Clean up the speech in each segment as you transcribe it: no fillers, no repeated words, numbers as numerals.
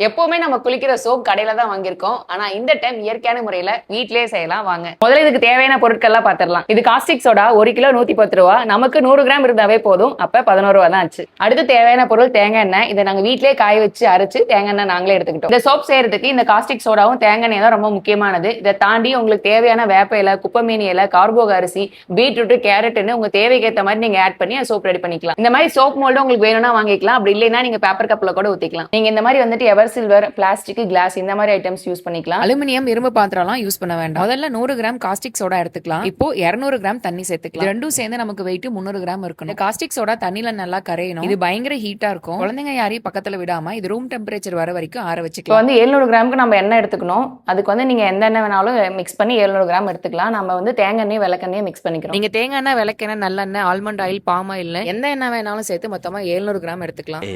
எப்பவுமே நம்ம குளிக்கிற சோப் கடையில தான் வாங்கியிருக்கோம். ஆனா இந்த டைம் இயற்கையான முறையில வீட்லயே செய்யலாம் வாங்க. முதல்ல இதுக்கு தேவையான பொருட்கள் எல்லாம் பாத்திரலாம். இது காஸ்டிக் சோடா 1 கிலோ 110 ரூபா. நமக்கு 100 கிராம் இருந்தாவே போதும். அப்ப 11 ரூபா தான் ஆச்சு. அடுத்து தேவையான பொருள் தேங்காய் எண்ணெய். இதை நாங்க வீட்லயே காய வச்சு அரைச்சு தேங்காய் எண்ணெய் நாங்களே எடுத்துக்கிட்டோம். இந்த சோப் செய்யறதுக்கு இந்த காஸ்டிக் சோடாவும் தேங்காய் எண்ணெய் தான் ரொம்ப முக்கியமானது. இதை தாண்டி உங்களுக்கு தேவையான வேப்ப இலை, குப்பமேனி இலை, கார்போக அரிசி, பீட்ரூட், கேரட்னு உங்க தேவைக்கு ஏற்ற மாதிரி நீங்க ஆட் பண்ணி சோப் ரெடி பண்ணிக்கலாம். இந்த மாதிரி சோப் மோல்டு உங்களுக்கு வேணும்னா வாங்கிக்கலாம். அப்படி இல்லைன்னா நீங்க பேப்பர் கப்ல கூட ஊத்திக்கலாம். நீங்க இந்த மாதிரி வந்துட்டு எவர் சில்வர், பிளாஸ்டிக், கிளாஸ் இந்த மாதிரி ஐட்டம்ஸ் யூஸ் பண்ணிக்கலாம். அலுமினியம், இரும்பு பாத்திரம்லாம் யூஸ் பண்ண வேண்டாம். முதல்ல 100 கிராம் காஸ்டிக் சோடா எடுத்துக்கலாம். இப்போ 200 கிராம் தண்ணி சேர்த்துக்கலாம். ரெண்டும் சேர்ந்து நமக்கு வெயிட் 300 கிராம் இருக்கணும். காஸ்டிக் சோடா தண்ணில நல்லா கரையணும். இது பயங்கர ஹீட்டா இருக்கும். குழந்தைங்க யாரையும் பக்கத்துல விடாம இது ரூம் டெம்பரேச்சர் வர வரைக்கும் ஆற வச்சுக்கலாம். இப்போ வந்து 700 கிராமுக்கு நம்ம எண்ணெய் எடுத்துக்கணும். அதுக்கு வந்து நீங்க எந்த எண்ணெய் வேணாலும் மிக்ஸ் பண்ணி 700 கிராம் எடுத்துக்கலாம். நம்ம வந்து தேங்காய் எண்ணெய், விளக்கெண்ணெய் மிக்ஸ் பண்ணிக்கிறோம். நீங்க தேங்காய் எண்ணெய், விளக்கெண்ணெய், நல்லெண்ணெய், ஆல்மண்ட் ஆயில், பாம் ஆயில் எந்த எண்ணெய் வேணாலும் சேர்த்து மொத்தமா 700 கிராம் எடுத்துக்கலாம்.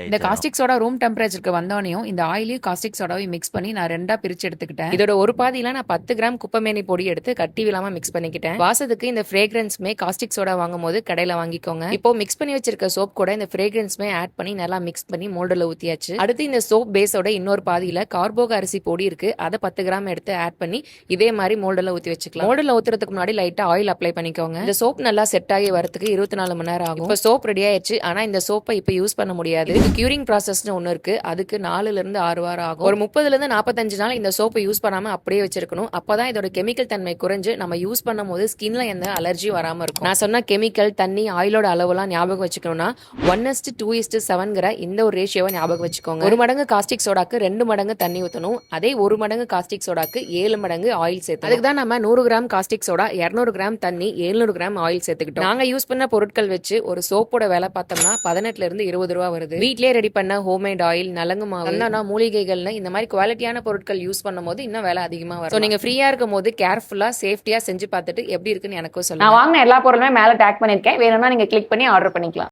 இந்த காஸ்டிக் சோடா ரூம் டெம்பரேச்சருக்கு வந்தோனையும் இந்த ஆயிலையும் காஸ்டிக் சோடாவையும் மிக்ஸ் பண்ணி நான் 2 பிரிச்சு எடுத்துக்கிட்டேன். இதோட ஒரு பாதியில நான் 10 கிராம் குப்பமேனி பொடி எடுத்து கட்டி விழாம மிக்ஸ் பண்ணிக்கிட்டேன். வாசத்துக்கு இந்த ஃப்ரேக்ரன்ஸ்மே காஸ்டிக் சோடா வாங்கும் போது கடையில வாங்கிக்கோங்க. இப்போ மிக்ஸ் பண்ணி வச்சிருக்க சோப் கூட இந்த ஃப்ரேக்ரன்ஸ்மே ஆட் பண்ணி நல்லா மிக்ஸ் பண்ணி மோல்டுல ஊத்தியாச்சு. அடுத்து இந்த சோப் பேஸோட இன்னொரு பாதியில கார்போக அரிசி பொடி இருக்கு. அதை 10 கிராம் எடுத்து ஆட் பண்ணி இதே மாதிரி மோல்டுல ஊத்தி வச்சுக்கலாம். மோல்டுல ஊத்துறதுக்கு முன்னாடி லைட்டா ஆயில் அப்ளை பண்ணிக்கோங்க. இந்த சோப் நல்லா செட் ஆகி வரதுக்கு 24 மணி நேரம் ஆகும். இப்போ சோப் ரெடி ஆயிடுச்சு. ஆனா இந்த சோப்பை இப்ப யூஸ் பண்ண முடியாது. கியூரிங் ப்ராசஸ்னு ஒன்னு இருக்கு. அதுக்கு 4 இருந்து 6 வாரம் ஆகும். ஒரு 30 இருந்து 45 நாள் இந்த சோப்பை யூஸ் பண்ணாம அப்படியே வச்சிருக்கணும். அப்பதான் இதோட கெமிக்கல் தன்மை குறைஞ்சு நம்ம யூஸ் பண்ணும் போது ஸ்கின்ல எந்த அலர்ஜியும் வராம இருக்கும். நான் சொன்ன கெமிக்கல், தண்ணி, ஆயிலோட அளவுலாம் ஞாபகம் வச்சுக்கணும்னா 1:2:7 இந்த ஒரு ரேஷியோவை ஞாபகம் வச்சுக்கோங்க. 1 மடங்கு காஸ்டிக் சோடாக்கு 2 மடங்கு தண்ணி ஊற்றணும். அதே 1 மடங்கு காஸ்டிக் சோடாக்கு 7 மடங்கு ஆயில் சேர்த்து. அதுக்கு தான் நம்ம 100 கிராம் காஸ்டிக் சோடா, 200 கிராம் தண்ணி, 700 கிராம் ஆயில் சேர்த்துக்கிட்டோம். நாங்க யூஸ் பண்ண பொருட்கள் வச்சு ஒரு சோப்போட விலை பார்த்தோம்னா 18 இருந்து 20 ரூபா வருது. வீட்லயே ரெடி பண்ண ஹோம்மேட் ஆயில், நலங்கு மாவு, மூலிகைகள்னு இந்த மாதிரி குவாலிட்டியான பொருட்கள் யூஸ் பண்ணும் போது இன்னும் விலை அதிகமா வரும். நீங்க ஃப்ரீயா இருக்கும் போது கேர்ஃபுல்லா சேஃப்டியா செஞ்சு பார்த்துட்டு எப்படி இருக்குன்னு எனக்கும் சொல்லுங்க. நான் வாங்கின எல்லா பொருளுமே மேல டேக் பண்ணிருக்கேன். வேணும்னா நீங்க கிளிக் பண்ணி ஆர்டர் பண்ணிக்கலாம்.